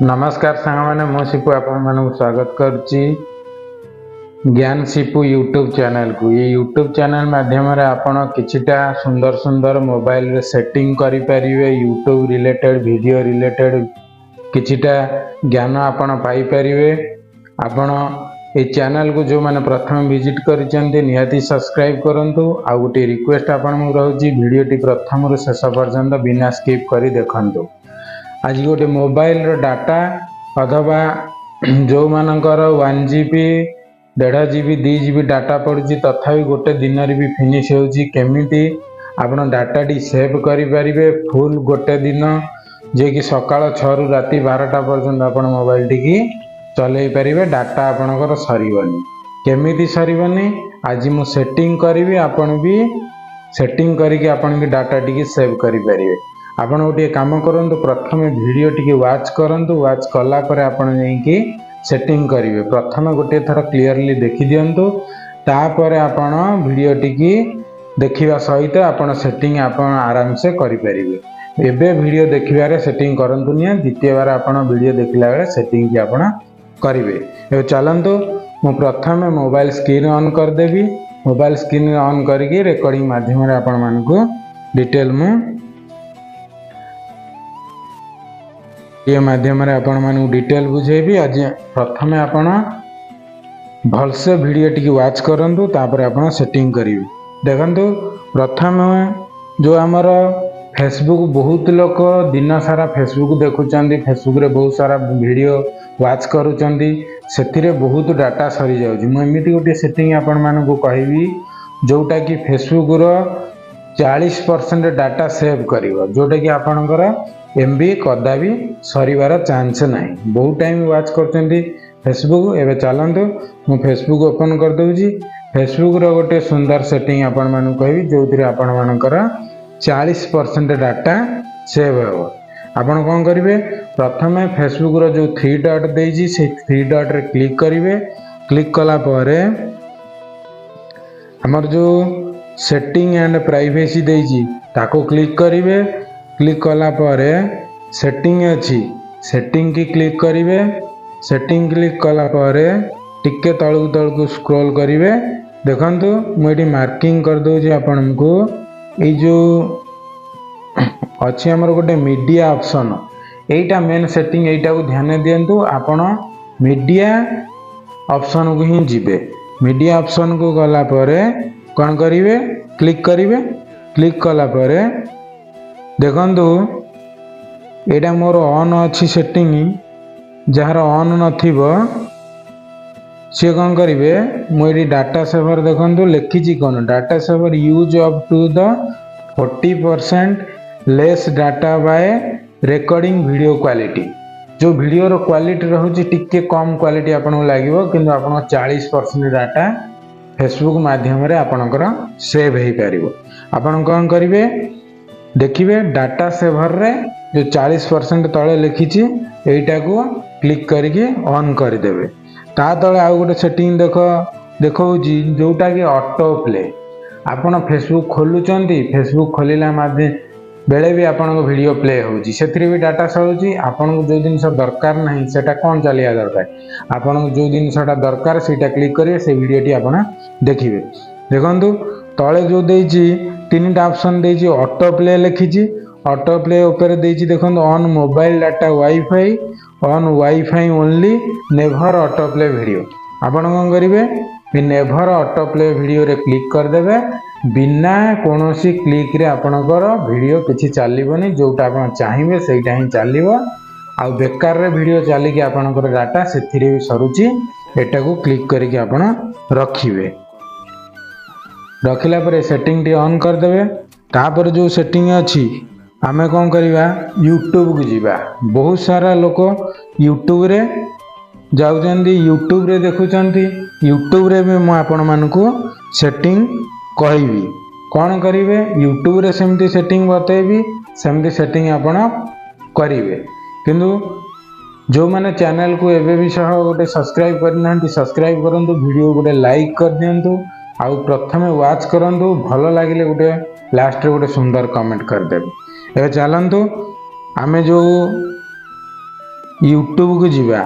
नमस्कार सांग मैंने मो शिपू आपण स्वागत करुच्ची ज्ञान शिपू यूट्यूब चैनल को। ये यूट्यूब चैनल माध्यम आपण किछिटा सुंदर सुंदर मोबाइल रे सेटिंग करि परिवे। यूट्यूब रिलेटेड वीडियो रिलेटेड किछिटा ज्ञान आपण पाई परिवे। आपण ए चैनल को जो माने प्रथम विजिट करिसेंती निहाती सब्सक्राइब करंतु। आ गोटे रिक्वेस्ट आपण मु रहउची वीडियो टी प्रथम रु शेष पर्यंत बिना स्किप करी देखंतु। आज गोटे मोबाइल रो डाटा अथवा जो मानकर 1 GB 1.5 GB 2 GB डाटा पड़ुची तथापि गोटे दिन रे भी फिनिश होउची। केमिति आपण डाटा टी सेव करि परिबे फुल गोटे दिन जे कि सकाळ 6 रु राती 12टा पर्यंत आपण मोबाइल टी की चलै परिबे। डाटा आपणकर सरीबनी। केमिति सरीबनी आज मु सेटिंग करिवि। आपण भी सेटिंग करिके आपण के डाटा टी की सेव करि परिबे। आपण गोटे काम करंतु प्रथमे वीडियो टी वाच करंतु। वाच कला परे आपण जेकी सेटिंग करिवे। प्रथमे गोटे थर क्लियरली देखि दियंतु तापर आपण वीडियो टी की देखिबा सहित आपण सेटिंग आपण आराम से करि परिबे। एबे वीडियो देखिबारे सेटिंग करंतु निया द्वितीय बार आपण वीडियो देखिला बेले सेटिंग की आपण करिवे। ए चलंतु मु प्रथमे मोबाइल स्क्रीन ऑन कर देबी। मोबाइल स्क्रीन ऑन करके रिकॉर्डिंग माध्यम रे आपण मानकु डिटेल मु ये माध्यम रे आपण मानकु डिटेल बुझेबी। आज प्रथमे आपण भलसे वीडियो टी वाच करंतु तापर आपण सेटिंग करिवे। देखंतु प्रथमे जो हमर फेसबुक बहुत लोक दिन सारा फेसबुक देखुचंदी। फेसबुक रे बहुत सारा वीडियो वाच करूचंदी। सेथिरे बहुत डाटा सरी जाउची। मु एमिति गोटे सेटिंग आपण मानकु कहिबी जोटा कि फेसबुक रो 40% डाटा सेव करिवो। जोटा कि आपणकर MB कदाबी सरीबार चांस नाही। बहुत टाइम वाच करचंदी फेसबुक। एबे चलंतु मु फेसबुक ओपन कर दउची। फेसबुक रो गोटे सुंदर सेटिंग आपण मानकु कहिबी जोथिरे आपण मानकर 40% डाटा सेव हो। आपण कोन करिवे प्रथमे फेसबुक रो जो 3 डॉट देजी से 3 डॉट रे क्लिक करिवे। क्लिक कला परे हमर जो सेटिंग एंड प्राइवेसी देजी ताको क्लिक करिवे। क्लिक कला परे सेटिंग अछि सेटिंग की क्लिक करिवे। सेटिंग क्लिक कला परे टिके तळकु स्क्रॉल करिवे। देखंतु मु एटी मार्किंग कर दउची आपनकु ए जो अच्छी हमर गोटे मीडिया ऑप्शन एटा मेन सेटिंग एटा को ध्यान दियंतु। आपण मीडिया ऑप्शन को ही जिबे। मीडिया ऑप्शन को गला परे कोन करिवे क्लिक करिवे। क्लिक कला परे देखंतु एटा मोर ऑन अच्छी सेटिंग जार ऑन नथिबो से कोन करिवे मोरी डाटा सेवर देखंतु लिखिची कोन data saver use up to the 40% less data by recording video quality. जो वीडियो रो क्वालिटी रहउची टिके कम क्वालिटी आपन लागिवो किंतु आपन 40% डाटा फेसबुक माध्यम रे आपनकर सेव हेई परिवो। आपन कोन करिवे देखिवे डाटा सेवर रे जो 40% तळे लिखिची एटा को क्लिक करके ऑन कर देबे। ता तळे आ गोटे सेटिंग देखौची जोटा कि ऑटो प्ले। आपण फेसबुक खोलुचंती फेसबुक खोलिला माधे बेले भी आपण को वीडियो प्ले होची सेथरे भी डाटा सरुची। आपण को जो जिनस दरकार नाही सेटा कोन चलिया दरकार आपण को जो जिनसटा दरकार सेटा क्लिक करिवे से वीडियो टी आपण देखिबे। देखंतु तळे जो देची तीनटा ऑप्शन देची ऑटो प्ले लिखिची। ऑटो प्ले ऊपर देची देखंतु on mobile data wifi on wifi only never auto play video. आपण कोन करिवे नेवर ऑटो प्ले वीडियो रे क्लिक कर देबे। बिना कोनोसी क्लिक रे आपनकर वीडियो किछि चलिबनी। जोटा आपण चाहिबे सेटा ही चलिबो। आ बेकार रे वीडियो चली कि आपनकर डाटा सेथिरे भी सरुची। एटा को क्लिक करके आपण रखिबे। रखिला परे सेटिंग टी ऑन कर देबे। तापर जो सेटिंग अछि आमे कोन करिवा यूट्यूब को जीवा। बहुत सारा लोक यूट्यूब रे जाउचंदी यूट्यूब रे देखुचंती। यूट्यूब रे भी मु आपण मानकु सेटिंग कहिबी कोन करिवे। यूट्यूब रे सेमती सेटिंग बतेबी सेमती सेटिंग आपण करिवे। किंतु जो माने चैनल को एबे भी सह गोटे सब्सक्राइब करनांती सब्सक्राइब करंतु। वीडियो गोटे लाइक कर दियंतु। आ प्रथमे वाच करंतु। भलो लागिले गोटे लास्ट रे गोटे सुंदर कमेंट कर देबे। ए चलंतु आमे जो यूट्यूब को जीवा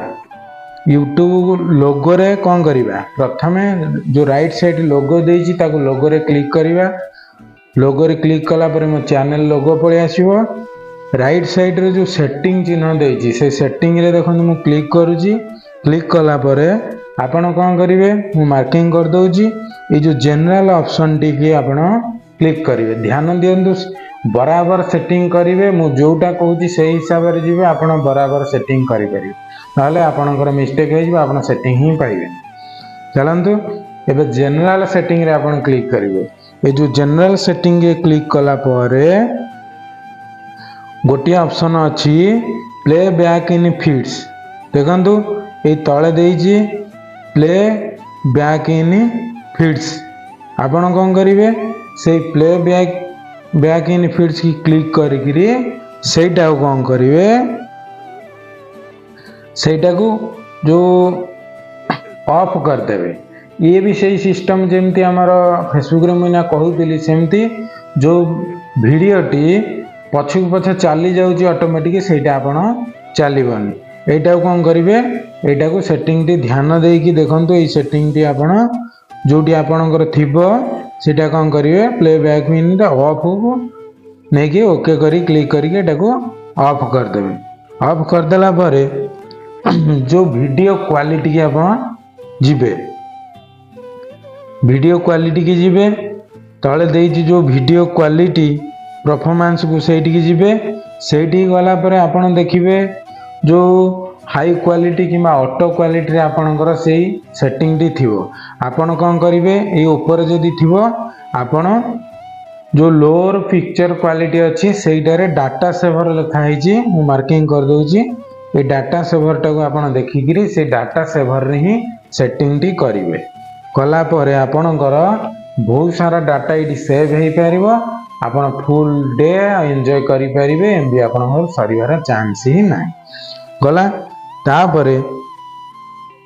यूट्यूब लोगो रे कौन करिबा प्रथमे जो राइट साइड लोगो देइछि ताको लोगो रे क्लिक करिबा लोगो रे क्लिक कला पर मो चैनल लोगो पळे आसीबो राइट साइड रे जो सेटिंग चिन्ह देइछि से सेटिंग रे देखो मु क्लिक करूछि क्लिक कला पर आपण कौन करिवे मु मार्किंग कर दउछि ए जो जनरल ऑप्शन टी के आपण क्लिक करिवे ध्यान दियंतु बराबर सेटिंग करिवे मु जोटा कहूछि से हिसाब रे जिवे आपण बराबर सेटिंग करि परिबे नाले आपनकर मिस्टेक हो जिबा आपण सेटिंग ही पाइबे चलंतु एबे जनरल सेटिंग रे आपण क्लिक करिवे ए जो जनरल सेटिंग के क्लिक कला परे गोटी ऑप्शन अछि प्ले बैक इन फीड्स देखंतु ए तळे देइछि प्ले बैक इन फीड्स आपण कोन करिवे से प्ले बैक इन फीड्स की क्लिक करिकरी सेटा कोन करिवे सेटा को जो ऑफ कर देवे ये भी सही सिस्टम जेमती हमार फेसबुक रे मुना कहूली सेमती जो भिडियोटी पछक पछ चली जाउची ऑटोमेटिक सेटा आपण चलीबनी एटा कोन करिवे एटा को सेटिंग टी ध्यान देकी देखंतु ए सेटिंग टी आपण जोटी आपणकर थिबो सेटा कोन करिवे प्ले बैक इन ऑफ को नेकी ओके करी क्लिक करके एटा को ऑफ कर देवे ऑफ कर देला परे जो वीडियो क्वालिटी के आप जीवे वीडियो क्वालिटी की जीवे तले देइछि जो वीडियो क्वालिटी परफॉर्मेंस को सेठी की जीवे सेठी गला परे आपण देखिबे जो high quality keema auto quality रे आपणकर सेही सेटिंग टी थिवो आपण कोन करिवे ए ऊपर जदी थिवो आपण जो लोअर पिक्चर क्वालिटी अछि सेइटारे डाटा सेवर लिखा हिची मु मार्किंग कर दउची ये डाटा सेवर टाको आपण देखिकरी से डाटा सेवर रे ही सेटिंग टी करिवे कला परे आपणकर बहुत सारा डाटा इटी सेव हेई परिबो आपण फुल डे एन्जॉय करि परिबे एमबी आपणकर सरीवार चांस ही नाही गला ता परे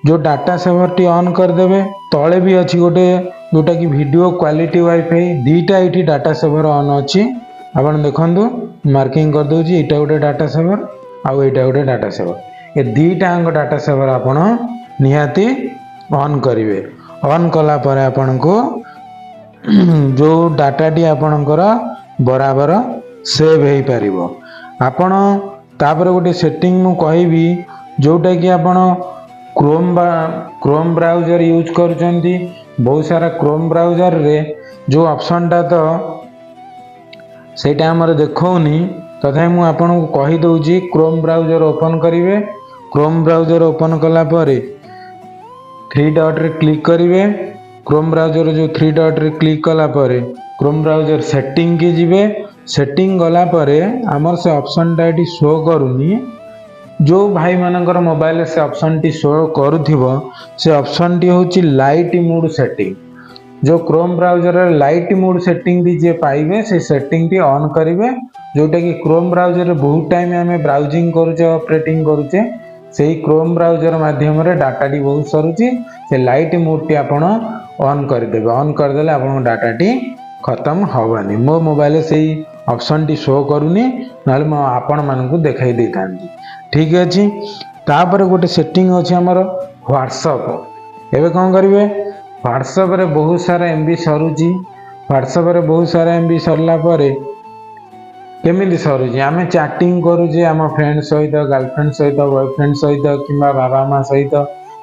जो डाटा सेवर टी ऑन कर देबे तळे भी अछि गोटे जोटा कि वीडियो क्वालिटी वाईफाई दीटा इटी डाटा सेवर ऑन अछि आपण देखंतु मार्किंग कर दोछि एटा गोटे डाटा सेवर आउ एटा गोटे डाटा सेवर ए दीटा अंग डाटा सेवर आपण निहाती ऑन करिवे ऑन कला परे आपण को जो डाटा टी आपणकर बराबर सेव हेई परिबो आपण तापर गोटे सेटिंग मु कहिबी जोटा कि आपण क्रोम ब्राउजर यूज करचंती बहुत सारा क्रोम ब्राउजर रे जो ऑप्शन टा तो सेटा हमर देखौनी तथा मु आपन को कहि दउजी क्रोम ब्राउजर ओपन करिवे क्रोम ब्राउजर ओपन कला परे 3 डॉट रे क्लिक करिवे क्रोम ब्राउजर जो 3 डॉट रे क्लिक कला परे क्रोम ब्राउजर सेटिंग के जिवे सेटिंग गला परे हमर से ऑप्शन टा एटी शो करूनी जो भाई मानकर मोबाइल से ऑप्शन टी शो करूथिबो से ऑप्शन टी होची लाइट मोड सेटिंग जो Chrome browser light mode setting टी जे पाइबे से सेटिंग टी ऑन करिवे जोटा कि क्रोम ब्राउजर बहुत टाइम हमें ब्राउजिंग करूचे ऑपरेटिंग करूचे सेही क्रोम ब्राउजर माध्यम रे डाटा टी बहुत सरुची से लाइट मोड टी आपण ऑन कर देबे ऑन कर देले आपण डाटा टी खत्म होवानी मो मोबाइल से ऑप्शन टी शो करूनी नाले म आपण मानन को देखाई देतांती ठीक अछि तापर गोटे सेटिंग अछि हमर व्हाट्सएप एबे कोन करिवे व्हाट्सएप रे बहुत सारा एमबी सरुची व्हाट्सएप रे बहुत सारा एमबी सरला परे केमिति सरुची आमे चैटिंग करूचे आम फ्रेंड सहित गर्लफ्रेंड सहित बॉयफ्रेंड सहित किंबा बाबा माँ सहित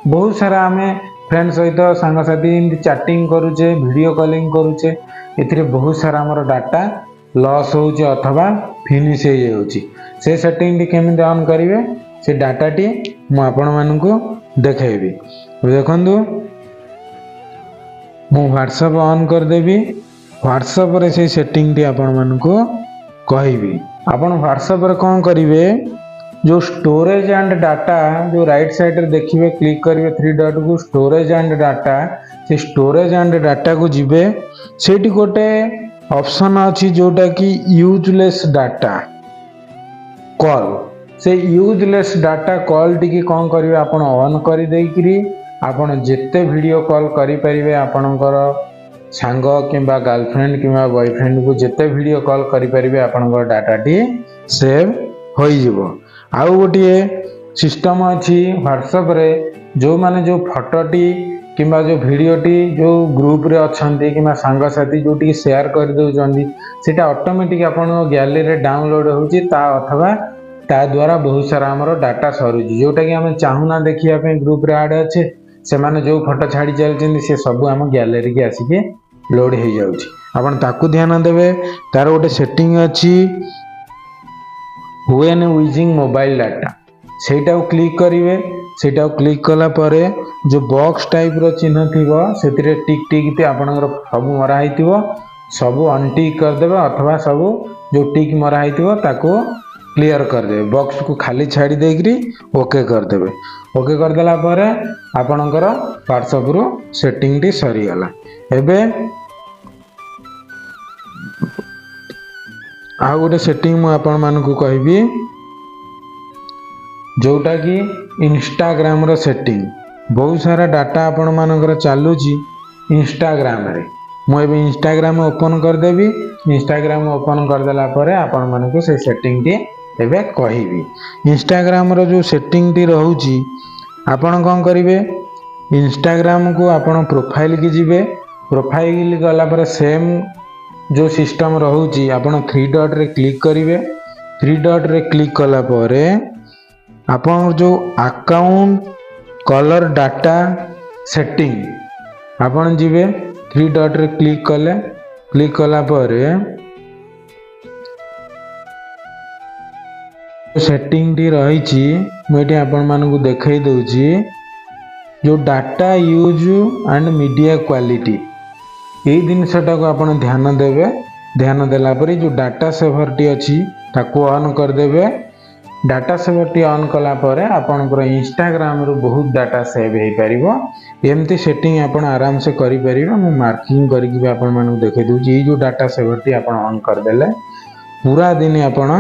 बहुत सारा आमे फ्रेंड सहित सांग साथी चैटिंग करूचे वीडियो कॉलिंग करूचे एथिरे बहुत सारा हमर डाटा लॉस होउचे अथवा फिनिश हे जाउची से सेटिंग टी केमिति ऑन करिवे से डाटा टी मु आपण मानन को देखाइबी देखंतु मु व्हाट्सएप ऑन कर देबी व्हाट्सएप रे से सेटिंग टी आपण मानन को कहिबी आपण व्हाट्सएप रे कोन करिवे जो स्टोरेज एंड डाटा जो राइट साइड रे देखिवे क्लिक करिवे 3 डॉट को स्टोरेज एंड डाटा से स्टोरेज एंड डाटा को जिवे सेठी गोटे ऑप्शन अछि जोटा कि यूजलेस डाटा कॉल से यूजलेस डाटा कॉल टी कौन करिवे आपण ऑन करि देइकरी आपण जेते वीडियो कॉल करि परिवे आपणकर सांग किंबा गर्लफ्रेंड किंबा बॉयफ्रेंड को जेते वीडियो कॉल करि परिवे आपणकर डाटा टी सेव होई जिवो आउ गोटिए सिस्टम अच्छी व्हाट्सएप रे जो माने जो फोटोटी किंबा जो वीडियोटी जो ग्रुप रे अच्छी कि सांगसाथी जो शेयर कर दौरान से ऑटोमेटिक आपण गैलरी रे डाउनलोड होची ता अथवा ता द्वारा बहुत सारा आमर डाटा सरुची जोटा कि आम चाहूना देखिया ग्रुप रे ऐड अच्छे से माने जो फोटो छाड़ी चलते से सब आम गैलरी के आसिके लोड हो जाउची आपण ताकू ध्यान देवे। तार गोटे सेटिंग अच्छी व्हेन यूजिंग मोबाइल डाटा सेटा क्लिक करेंगे। सेटा क्लिक कला परे जो बॉक्स टाइप रो चिन्ह थिबो सेतिरे टिक टिक आपनकर सब मरा हितिबो सब अनटिक कर देबे अथवा सब जो टिक मरा हितिबो ताको क्लियर कर देबे बॉक्स को खाली छाड़ी देकरी ओके कर देबे। ओके कर देला परे आपनकर व्हाट्सएप रो सेटिंग टी सरी गला। एबे आ गोटे सेटिंग मु आपण मानकु कहबी जोटा कि इंस्टाग्राम रो सेटिंग बहुत सारा डाटा आपण मानकर चलुची इंस्टाग्राम रे मु एबे इंस्टाग्राम ओपन कर देबी। इंस्टाग्राम ओपन कर देला परे आपण मानकु से सेटिंग टी एबे कहबी। इंस्टाग्राम रो जो सेटिंग टी रहउची आपण कोन करिवे इंस्टाग्राम को आपण प्रोफाइल की जिवे। प्रोफाइल गला परे सेम जो सिस्टम रहउची आपण थ्री डॉट रे क्लिक करिवे। थ्री डॉट रे क्लिक कला परे आपण जो अकाउंट कलर डाटा सेटिंग आपण जिवे। थ्री डॉट रे क्लिक कले क्लिक कला परे सेटिंग टी रही मुझे आपण मानकु देखाई दउची जो data use and media quality यही जिनसटा को आपण ध्यान देवे। ध्यान देला परे जो डाटा सेवर टी अच्छी ताको ऑन कर देवे। डाटा सेवर टी ऑन कला परे आपनकर इंस्टाग्राम रो बहुत डाटा सेव हो पारिबो। एमती सेटिंग आपण आराम से करि परिबो। मु मार्किंग करके भी आपण मानकु देखाई दउची ये जो डाटा सेवर टी आपण ऑन कर देले पूरा दिन आपण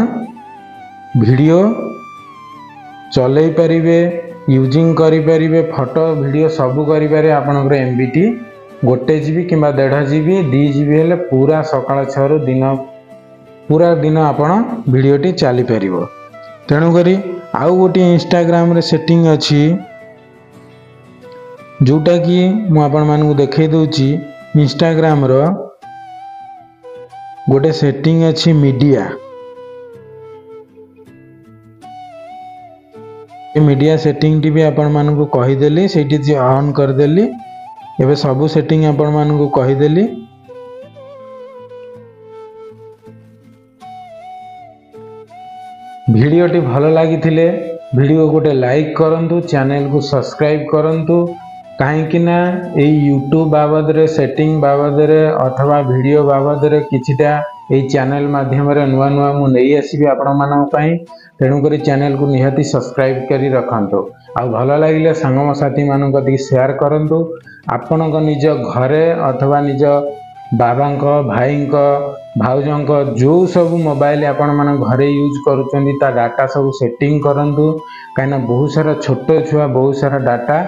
वीडियो चलई पारिबे यूजिंग करि पारिबे फोटो वीडियो सब करि पारे। आपनकर एमबी गोटे जीबी कि 1.5 जीबी 2 जीबी हेले पूरा सकाळ 6 रु दिन पूरा दिन आपण वीडियोटी चली पारिबो। तेणु करी आउ गोटे इंस्टाग्राम रे सेटिंग अच्छी जोटा कि मु आपण मानकु देखाई दउची इंस्टाग्राम रो गोटे सेटिंग अच्छी मीडिया। मीडिया सेटिंग टी भी आपण मानकु कहि देली सेठी जे ऑन कर देली। एबे सब सेटिंग आपण मानकु कहि देली। वीडियो टी भल लगी वीडियो गोटे लाइक करंतु चैनल को सब्सक्राइब करंतु कहीं ना यूट्यूब बाबद रे सेटिंग बाबद रे अथवा वीडियो बाबद रे किछिटा यही चैनल माध्यम रे नुआ नुआ मु नहीं आसबि आपण मानक पई। तेणु करी चैनल को निहाती सब्सक्राइब करी रखंतु आ भल लागिले संगम साथी मानक दी शेयर करंतु। आपनक निज घरे अथवा निज बाबांक भाईंक भाउजंक जो सब मोबाइल आपण मन घरे यूज करूचंदी ता डाटा सब सेटिंग करंतु काइना बहुत सारा छोट छुआ बहुत सारा डाटा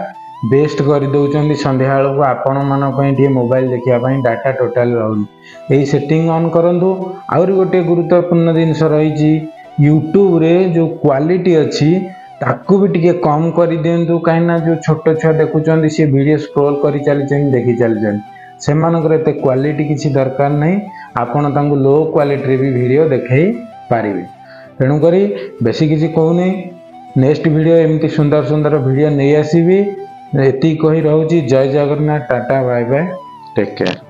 वेस्ट कर दउचंदी। संध्या बेल को आपण मन पई टी मोबाइल देखिया पई डाटा टोटल रहउनी एही सेटिंग ऑन करंतु। आउरी गोटे गुरुत्वपूर्ण जिनस रही यूट्यूब रे जो क्वालिटी अच्छी ताकू भी टिके कम कर दिंतु कहीं जो छोट छुआ देखुं सी वीडियो स्क्रोल कर चली देखी चली से एते क्वालिटी किसी दरकार नहीं। आपण तांगु लो क्वालिटी भी वीडियो देखाई पारिबे। तेणु करी बेसी किसी कहूनी नेक्स्ट वीडियो एमती सुंदर सुंदर वीडियो नहीं आसीबी। एति कही रहूची जय Jagannath tata bye bye take care.